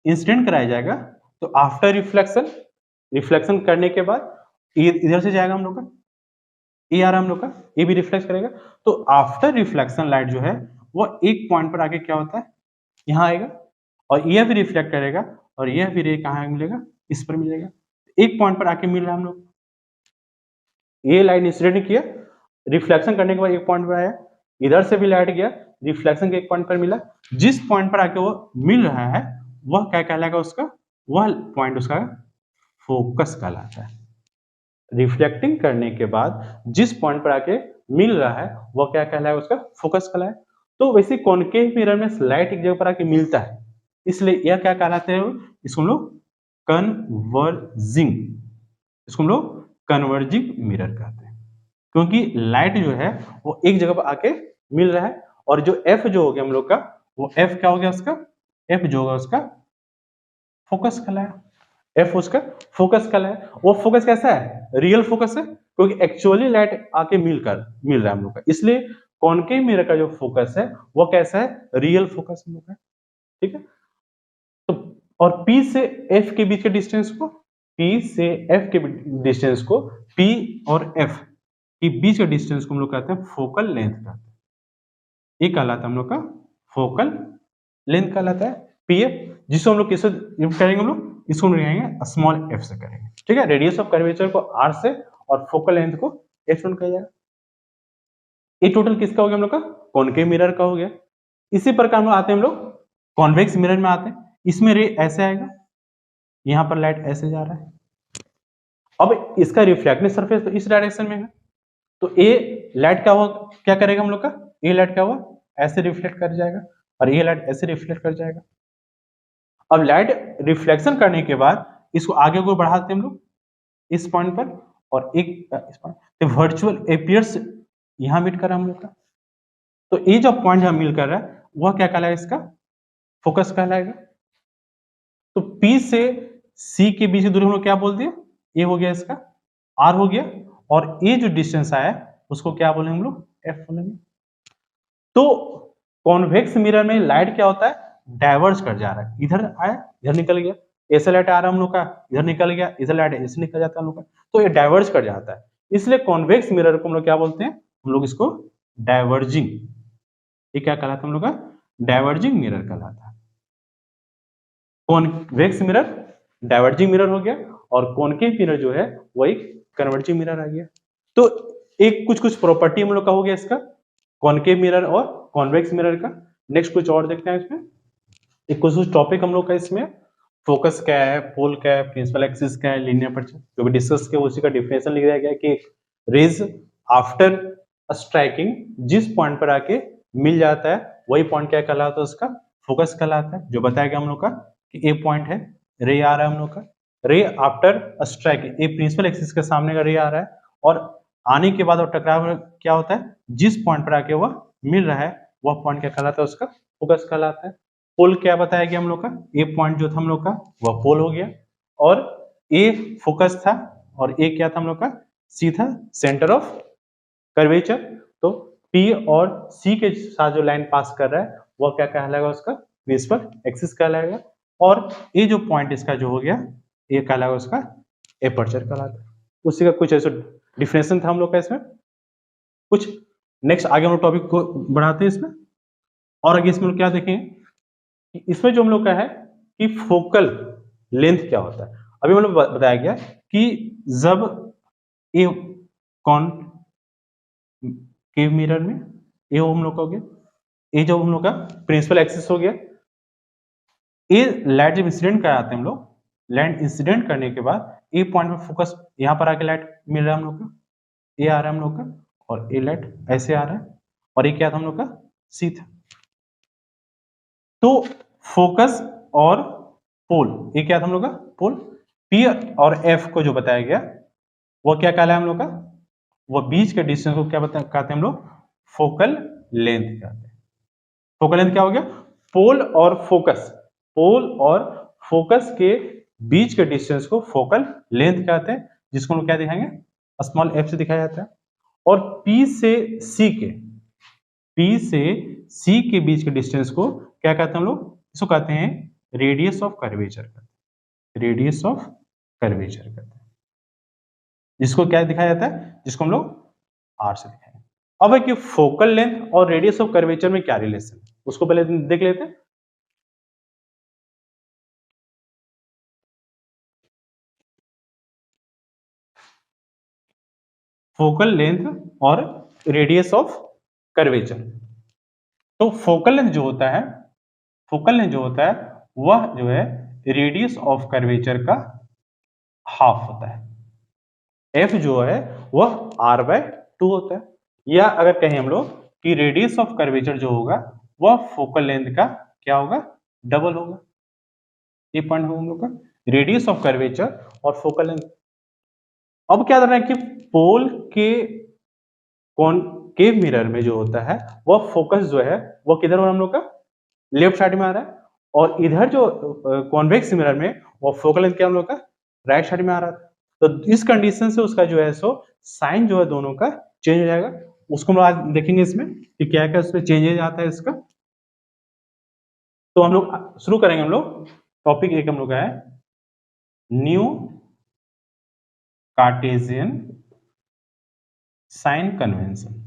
इंसिडेंट कराया जाएगा तो आफ्टर रिफ्लेक्शन, रिफ्लेक्शन करने के बाद इधर से जाएगा हम लोग का, ये आ रहा हम लोग का, ये भी रिफ्लेक्ट करेगा। तो आफ्टर रिफ्लेक्शन लाइट जो है वो एक पॉइंट पर आके क्या होता है, यहाँ आएगा और यह भी रिफ्लेक्ट करेगा और यह भी रे कहाँ मिलेगा, इस पर मिलेगा। एक पॉइंट पर आके मिल रहा है हम लोग, ये लाइट इंसिडेंट किया, रिफ्लेक्शन करने के बाद एक पॉइंट पर आया, इधर से भी लाइट गया, रिफ्लेक्शन के एक पॉइंट पर मिला, जिस पॉइंट पर आके वो मिल रहा है वह क्या कहलाएगा उसका, वह पॉइंट उसका फोकस कहलाता है। रिफ्लेक्टिंग करने के बाद जिस पॉइंट पर आके मिल रहा है वह क्या कहलाएगा, उसका फोकस कहलाएगा। तो वैसे कॉनकेव मिरर में लाइट एक जगह पर आके मिलता है, इसलिए यह क्या कहलाते हैं, इसको हम लोग कन्वर्जिंग, इसको हम लोग कन्वर्जिंग मिरर कहते हैं, क्योंकि लाइट जो है वो एक जगह पर आके मिल रहा है। और जो एफ जो हो गया हम लोग का, वो एफ क्या हो गया उसका, एफ जो होगा उसका फोकस कहलाया, एफ उसका फोकस कहलाया। वो फोकस कैसा है, रियल फोकस है, क्योंकि एक्चुअली लाइट आके मिल रहा है हम लोग का, इसलिए कॉनकेव मिरर का जो फोकस है वो कैसा है, रियल फोकस हम लोग का, ठीक है। तो और P से F के बीच के डिस्टेंस को, P से F के डिस्टेंस को, P और F के बीच के डिस्टेंस को हम लोग कहते हैं फोकल लेंथ कहते हैं, ये कहलाता है हम लोग का फोकल लेंथ कहलाता है PF, जिसको हम लोग किससे करेंगे, हम लोग इसको लिखेंगे स्मॉल f से करेंगे, ठीक है। रेडियस ऑफ कर्वेचर को r से और फोकल लेंथ को h1 कहा जाएगा। ये टोटल किसका हो गया हम लोग का, कॉनकेव मिरर का हो गया। इसी प्रकार हम आते हैं हम लोग कॉन्वेक्स मिरर में आते हैं, इसमें रे ऐसे आएगा, यहां पर लाइट ऐसे जा रहा है, अब इसका रिफ्लेक्टिव सरफेस तो इस डायरेक्शन में है, तो ये लाइट क्या हुआ, क्या करेगा हम लोग का, ये लाइट क्या हुआ, ऐसे रिफ्लेक्ट कर जाएगा और ये लाइट ऐसे रिफ्लेक्ट कर जाएगा। अब लाइट रिफ्लेक्शन करने के बाद इसको आगे को बढ़ाते हैं हम लोग इस पॉइंट पर, और एक इस पॉइंट, तो वर्चुअल अपीयर्स यहां मीट कर रहा है हम लोग का, तो ये जो पॉइंट यहां मिल कर रहा है वह क्या कहलाएगा, इसका फोकस कहलाएगा। तो P से C के बीच की दूरी हम लोग क्या बोल दिए, ये हो गया इसका R हो गया, और ये जो डिस्टेंस आया उसको क्या बोलेंगे हम लोग, F बोलेंगे। तो कॉन्वेक्स मिरर में लाइट क्या होता है, डाइवर्ज कर जा रहा है, इधर आया इधर निकल गया, ऐसे लाइट आ रहा है हम लोग का, इधर निकल गया, इधर लाइट ऐसे निकल जाता है हम लोग का, तो ये डाइवर्ज कर जाता है, इसलिए कॉन्वेक्स मिरर को हम लोग क्या बोलते हैं, हम लोग इसको डाइवर्जिंग, ये क्या कहलाता है हम लोग का, डाइवर्जिंग मिरर कहलाता है। कॉन्वेक्स मिरर डाइवर्जिंग मिरर हो गया, और कॉनकेव मिरर जो है वो एक कन्वर्जिंग मिरर आ गया। तो एक कुछ प्रॉपर्टी हम लोग का हो गया इसका, कॉनकेव मिरर और कॉन्वेक्स मिरर का। नेक्स्ट कुछ और देखते हैं इसमें, एक कुछ टॉपिक हम लोग का इसमें, फोकस क्या है, पोल क्या है, प्रिंसिपल एक्सिस क्या है, लीनियर अपर्चर जो भी डिस्कस किया उसी का डिफिनेशन लिख दिया गया कि रेज आफ्टर स्ट्राइकिंग जिस पॉइंट पर आके मिल जाता है वही पॉइंट क्या कहलाता है, उसका फोकस कहलाता है। जो बताया गया हम लोग का कि ए पॉइंट है, रे आ रहा है हम लोग का, रे आफ्टर स्ट्राइकिंग, ए प्रिंसिपल एक्सिस के सामने का रे आ रहा है, और आने के बाद और टकराव क्या होता है, जिस पॉइंट पर आके वह मिल रहा है वह पॉइंट क्या कहलाता है, उसका फोकस कहलाता है। पोल क्या बताया गया हम लोग का, ए पॉइंट जो था हम लोग का वह पोल हो गया, और ए फोकस था, और ए क्या था हम लोग का, सी था सेंटर ऑफ कर्वेचर। तो पी और सी के साथ जो लाइन पास कर रहा है वह क्या कहलाएगा, उसका प्रिंसिपल एक्सिस कहलाएगा, और ये जो पॉइंट इसका जो हो गया ये कहलाएगा उसका एपर्चर कहलाता है। उसी का कुछ ऐसा डिफिनेशन था हम लोग का इसमें कुछ। नेक्स्ट आगे हम लोग टॉपिक को बढ़ाते हैं इसमें, और आगे इसमें क्या देखें, इसमें जो हम लोग का है कि फोकल लेंथ क्या होता है। अभी हम लोग बताया गया कि जब ये कॉनकेव मिरर में ये हम लोग का हो गया, ये जो हम लोग का प्रिंसिपल एक्सिस हो गया, ये लाइट जब इंसिडेंट कराते हैं हम लोग, लाइट इंसिडेंट करने के बाद ए पॉइंट में फोकस यहाँ पर आके लाइट मिल रहा है हम लोग का, ये आ रहा है हम लोग का, और ये लाइट ऐसे आ रहा है, और ये क्या था हम लोग का, सी था। तो फोकस और पोल, ये क्या था हम लोग का, पोल। पी और एफ को जो बताया गया वो क्या कहलाया हम लोग का, वो बीच के डिस्टेंस को क्या कहते हैं हम लोग, फोकल लेंथ कहते हैं। फोकल लेंथ क्या हो गया, पोल और फोकस, पोल और फोकस के बीच के डिस्टेंस को फोकल लेंथ कहते हैं, जिसको हम क्या दिखाएंगे, स्मॉल f से दिखाया जाता है। और P से C के बीच के डिस्टेंस को क्या कहते हैं हम लोग? इसको कहते हैं radius of curvature, radius of curvature कहते हैं। जिसको क्या दिखाया जाता है? जिसको हम लोग R से दिखाएंगे। अब है कि फोकल लेंथ और रेडियस ऑफ कर्वेचर में क्या रिलेशन है, उसको पहले देख लेते हैं। फोकल लेंथ और रेडियस ऑफ कर्वेचर। तो फोकल लेंथ जो होता है, वह जो है रेडियस ऑफ कर्वेचर का हाफ होता है। एफ जो है वह r/2 होता है। या अगर कहें हम लोग कि रेडियस ऑफ कर्वेचर जो होगा वह फोकल लेंथ का क्या होगा? डबल होगा। ये पॉइंट होगा हम लोग का, रेडियस ऑफ कर्वेचर और फोकल लेंथ। अब क्या करना है कि पोल के कॉनकेव मिरर में जो होता है वह फोकस जो है वह किधर हो रहा है हम लोग का? लेफ्ट साइड में आ रहा है। और इधर जो कॉन्वेक्स मिरर में वो फोकल लेंथ क्या हम लोग का? राइट साइड में आ रहा है। तो इस कंडीशन से उसका जो है सो साइन जो है दोनों का चेंज हो जाएगा। उसको हम आज देखेंगे इसमें कि क्या क्या उसमें चेंजेज आता है इसका। तो हम लोग शुरू करेंगे। हम लोग टॉपिक एक हम लोग का है new Cartesian sign convention.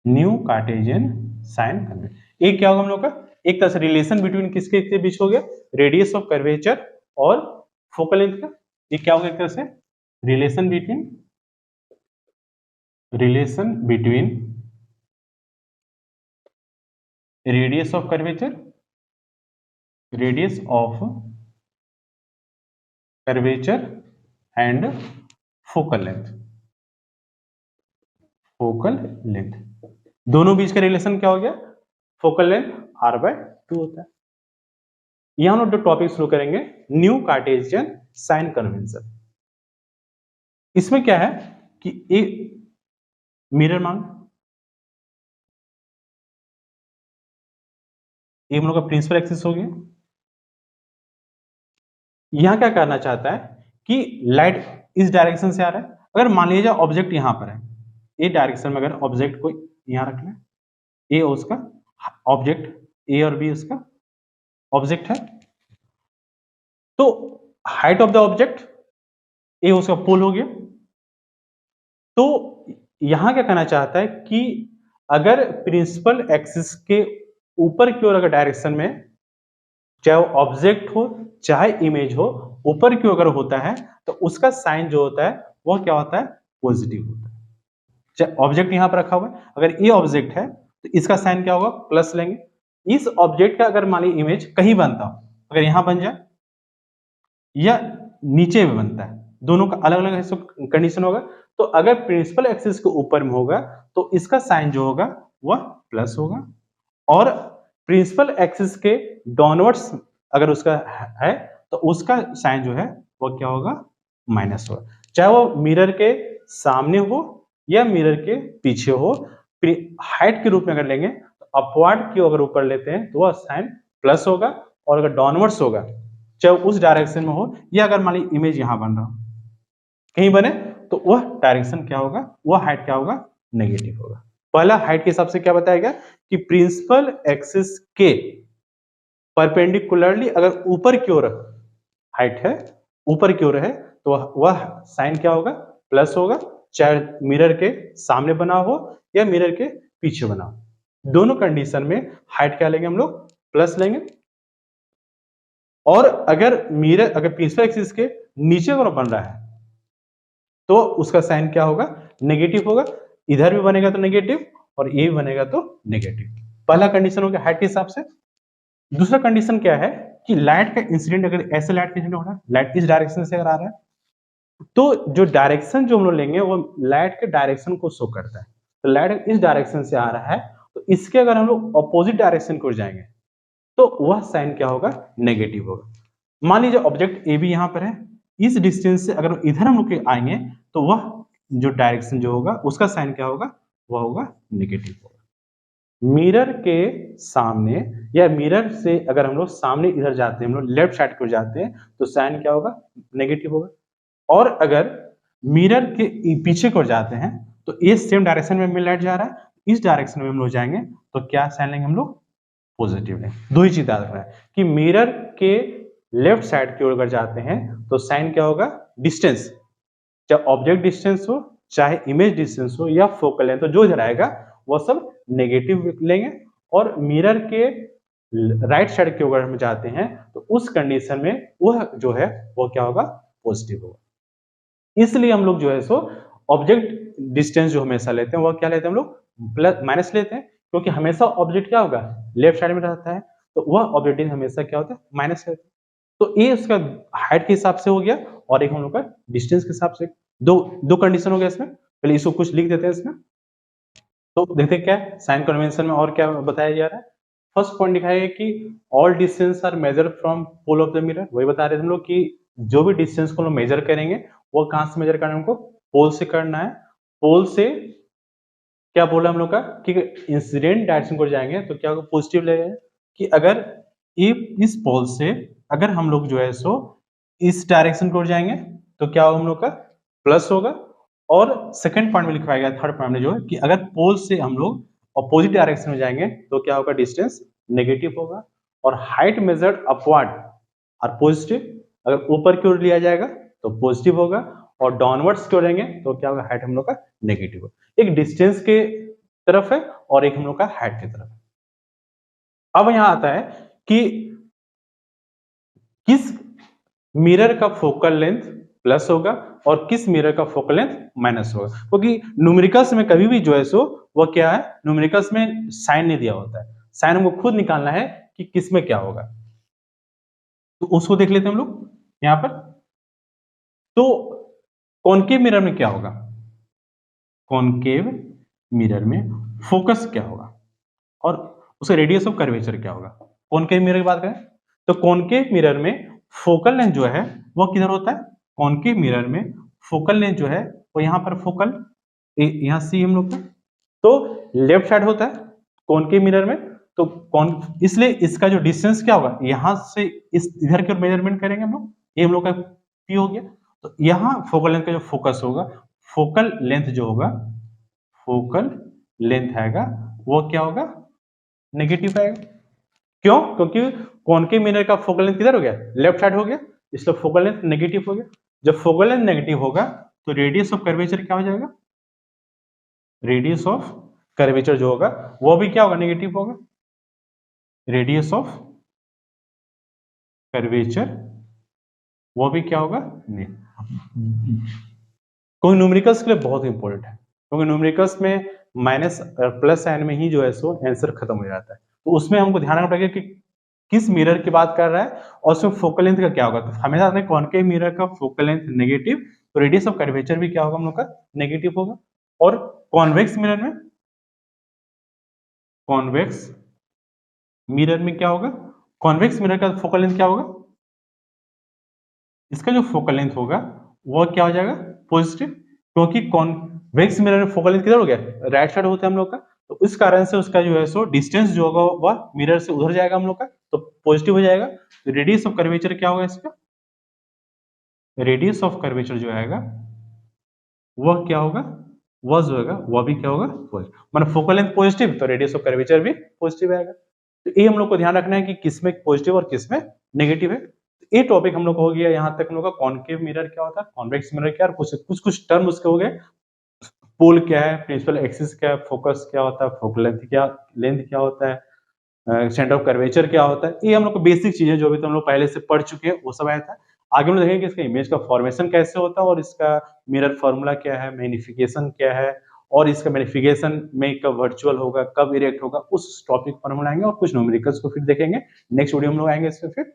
New Cartesian sign convention. एक क्या होगा हम लोग का? एक तरह से रिलेशन बिटवीन किसके के बीच हो गया? रेडियस ऑफ कर्वेचर और फोकल लेंथ का। ये क्या होगा? एक तरह से relation between radius of curvature and focal length. दोनों बीच का रिलेशन क्या हो गया? फोकल लेंथ r/2 होता है। यहां हम लोग टॉपिक शुरू करेंगे न्यू कार्टेशियन साइन कन्वेंशन। इसमें क्या है कि एक मिरर मान, ये हम लोग का प्रिंसिपल एक्सिस हो गया। यहां क्या करना चाहता है कि लाइट इस डायरेक्शन से आ रहा है। अगर मान लीजिए ऑब्जेक्ट यहां पर है, ए डायरेक्शन में अगर ऑब्जेक्ट को यहां रखना है, ए उसका ऑब्जेक्ट, ए और बी उसका ऑब्जेक्ट है, तो height of the object A उसका पोल हो गया। तो यहां क्या कहना चाहता है कि अगर प्रिंसिपल एक्सिस के ऊपर की ओर अगर डायरेक्शन में चाहे वो ऑब्जेक्ट हो चाहे इमेज हो, ऊपर की ओर अगर होता है तो उसका साइन जो होता है वह क्या होता है? पॉजिटिव होता है। चाहे ऑब्जेक्ट यहां पर रखा हुआ है, अगर ये ऑब्जेक्ट है तो इसका साइन क्या होगा? प्लस लेंगे। इस ऑब्जेक्ट का अगर मान लीजिए इमेज कहीं बनता हो, अगर यहां बन जाए या नीचे में बनता है, दोनों का अलग अलग कंडीशन होगा। तो अगर प्रिंसिपल एक्सिस के ऊपर में होगा तो इसका साइन जो होगा वह प्लस होगा, और प्रिंसिपल एक्सिस के डाउनवर्ड्स अगर उसका है तो उसका साइन जो है वो क्या होगा? माइनस होगा। चाहे वो मिरर के सामने हो या मिरर के पीछे हो, हाइट के रूप में अगर लेंगे तो अपवर्ड की अगर ऊपर लेते हैं तो वह साइन प्लस होगा, और अगर डाउनवर्ड्स होगा चाहे उस डायरेक्शन में हो या अगर मान लीजिए इमेज यहां बन रहा हो कहीं बने तो वह डायरेक्शन क्या होगा? वह हाइट क्या होगा? नेगेटिव होगा। पहला हाइट के हिसाब से क्या बताया गया कि प्रिंसिपल एक्सिस के परपेंडिकुलरली अगर ऊपर की ओर हाइट है, ऊपर की ओर है, तो वह साइन क्या होगा? प्लस होगा, चाहे मिरर के सामने बना हो या मिरर के पीछे बना हो। दोनों कंडीशन में हाइट क्या लेंगे हम लोग? प्लस लेंगे। और अगर मिरर अगर प्रिंसिपल एक्सिस के नीचे की ओर बन रहा है तो उसका साइन क्या होगा? नेगेटिव होगा। इधर भी बनेगा तो नेगेटिव और ये भी बनेगा तो नेगेटिव। पहला कंडीशन हो गया हाइट के हिसाब से। दूसरा कंडीशन क्या है कि लाइट का इंसिडेंट, अगर ऐसे लाइट का इंसिडेंट हो रहा है, लाइट इस डायरेक्शन से अगर आ रहा है तो जो डायरेक्शन जो हम लोग लेंगे वो लाइट के डायरेक्शन को शो करता है। तो लाइट इस डायरेक्शन से आ रहा है तो इसके अगर हम लोग अपोजिट डायरेक्शन को जाएंगे तो वह साइन क्या होगा? नेगेटिव होगा। मान लीजिए ऑब्जेक्ट ए भी यहां पर है, इस डिस्टेंस से अगर इधर हम लोग आएंगे तो वह जो डायरेक्शन जो होगा उसका साइन क्या होगा? वह होगा नेगेटिव होगा। मिरर के सामने या मिरर से अगर हम लोग सामने इधर जाते हैं, हम लोग लेफ्ट साइड को जाते हैं तो साइन क्या होगा? नेगेटिव होगा। और अगर मिरर के पीछे को जाते हैं तो ये सेम डायरेक्शन में लाइट जा रहा है, इस डायरेक्शन में हम लोग जाएंगे तो क्या साइन लेंगे हम लोग, पॉजिटिव लेंगे। दो ही चीज याद रखना है कि मिरर के लेफ्ट साइड की ओर अगर जाते हैं तो साइन क्या होगा, डिस्टेंस, चाहे ऑब्जेक्ट डिस्टेंस हो, चाहे इमेज डिस्टेंस हो या फोकल लेंथ, तो जो इधर आएगा वो सब नेगेटिव लेंगे। और मिरर के राइट साइड की ओर हम जाते हैं तो उस कंडीशन में वह जो है वो क्या होगा, पॉजिटिव होगा। इसलिए हम लोग जो है सो ऑब्जेक्ट डिस्टेंस जो हमेशा लेते हैं वो क्या लेते हैं हम लोग, प्लस माइनस लेते हैं, क्योंकि हमेशा ऑब्जेक्ट क्या होगा, लेफ्ट साइड में रहता है, तो वह ऑब्जेक्ट हमेशा क्या होता है, माइनस रहता है। तो ये उसका हाइट के हिसाब से हो गया और एक हम लोग का डिस्टेंस के हिसाब से। दो कंडीशन हो गया इसमें। पहले इसको कुछ लिख देते हैं इसमें, तो देखते हैं क्या है साइन कन्वेंशन में और क्या बताया जा रहा है। फर्स्ट पॉइंट लिखा है कि all distance are measure from pole of the mirror. वही बता रहे थे हम लोग कि जो भी डिस्टेंस को हम मेजर करेंगे वो कहां से मेजर करना है, हमको पोल से करना है। पोल से क्या बोला हम लोग का कि इंसिडेंट डायरेक्शन को जाएंगे तो क्या होगा, पॉजिटिव लगेगा। कि अगर इस पोल से अगर हम लोग जो है सो इस डायरेक्शन को जाएंगे तो क्या होगा हम लोग का, प्लस होगा। और सेकंड पॉइंट में लिखवाया गया, थर्ड पॉइंट में जो है कि अगर पोल से हम लोग अपोजिट डायरेक्शन में जाएंगे तो क्या होगा, डिस्टेंस नेगेटिव होगा। और हाइट मेजर्ड अपवर्ड और पॉजिटिव, अगर ऊपर की ओर लिया जाएगा तो पॉजिटिव होगा और डाउनवर्ड्स की ओर जाएंगे तो क्या होगा, हाइट हम लोग का नेगेटिव होगा। एक डिस्टेंस के तरफ है और एक हम लोग का हाइट की तरफ है। अब यहां आता है कि किस मिरर का फोकल लेंथ प्लस होगा और किस मिरर का फोकल लेंथ माइनस होगा, क्योंकि न्यूमेरिकल्स में कभी भी जो है सो वो क्या है, न्यूमेरिकल्स में साइन नहीं दिया होता है, साइन हमको खुद निकालना है कि किस में क्या होगा। तो उसको देख लेते हैं हम लोग यहां पर। तो कॉनकेव मिरर में क्या होगा, कॉनकेव मिरर में फोकस क्या होगा और उसका रेडियस ऑफ कर्वेचर क्या होगा। कॉनकेव मिरर की बात करें तो कॉनकेव मिरर में फोकल लेंथ जो है वो किधर होता है, कॉनकेव मिरर में फोकल लेंथ जो है वो यहाँ पर फोकल यहाँ सी हम लोग का तो लेफ्ट साइड होता है कॉनकेव मिरर में। तो कौन, इसलिए इसका जो डिस्टेंस क्या होगा, यहां से इस इधर के मेजरमेंट करेंगे हम लोग, ये हम लोग का पी हो गया। तो यहाँ फोकल लेंथ का जो फोकस होगा, फोकल लेंथ जो होगा, फोकल लेंथ आएगा वो क्या होगा, नेगेटिव आएगा। क्यों, क्योंकि कॉनकेव मिरर का फोकल लेंथ किधर हो गया, लेफ्ट साइड हो गया, इसलिए फोकल लेंथ नेगेटिव हो गया। जब फोकल लेंथ नेगेटिव होगा तो रेडियस ऑफ कर्वेचर क्या हो जाएगा, रेडियस ऑफ कर्वेचर जो होगा वो भी क्या होगा, नेगेटिव होगा। रेडियस ऑफ कर्वेचर वो भी क्या होगा, कोई न्यूमेरिकल्स के लिए बहुत इंपॉर्टेंट है, क्योंकि न्यूमेरिकल्स में माइनस प्लस साइन में ही जो है सो आंसर खत्म हो जाता है। तो उसमें हमको ध्यान रखना पड़ेगा कि किस मिरर की बात कर रहा है और उसमें फोकल लेंथ का क्या होगा। तो हमेशा कॉनकेव मिरर का फोकल लेंथ नेगेटिव, तो रेडियस ऑफ कर्वेचर भी क्या होगा हम लोग का, नेगेटिव होगा। और कॉन्वेक्स मिरर में, कॉन्वेक्स मिरर में क्या होगा, कॉन्वेक्स मिरर का फोकल लेंथ क्या होगा, इसका जो फोकल लेंथ होगा वो क्या हो जाएगा, पॉजिटिव, क्योंकि कॉन्वेक्स मिरर में फोकल लेंथ किधर हो गया, राइट साइड होता है हम लोग का। तो इस कारण से उसका जो है सो डिस्टेंस जो होगा वह मिरर से उधर जाएगा हम लोग का, तो पॉजिटिव हो जाएगा। रेडियस ऑफ कर्वेचर क्या होगा इसका, रेडियस ऑफ कर्वेचर जो आएगा वह क्या होगा, वह जो होगा वह भी क्या होगा, पॉजिटिव। मतलब फोकल लेंथ पॉजिटिव तो रेडियस ऑफ कर्वेचर भी पॉजिटिव आएगा। तो ये हम लोग को ध्यान रखना है कि किसमें पॉजिटिव और किसमें नेगेटिव है। ये टॉपिक हम लोग को हो गया, यहाँ तक हम लोग का कॉनकेव मिरर क्या होता है, कॉन्वेक्स मिरर क्या है, कुछ टर्म उसके हो गए। पोल क्या है, प्रिंसिपल एक्सिस क्या है, फोकस क्या होता है, फोकल लेंथ क्या होता है, सेंटर ऑफ कर्वेचर क्या होता है। ये हम लोग को बेसिक चीजें जो भी तो हम लोग पहले से पढ़ चुके हैं वो सब आया था। आगे हम लोग देखेंगे कि इसका इमेज का फॉर्मेशन कैसे होता है और इसका मिरर फॉर्मूला क्या है, मैग्निफिकेशन क्या है, और इसका मैग्निफिकेशन में कब वर्चुअल होगा, कब इरेक्ट होगा, उस टॉपिक पर हम आएंगे और कुछ न्यूमेरिकल्स को फिर देखेंगे। नेक्स्ट वीडियो हम लोग आएंगे इसमें फिर।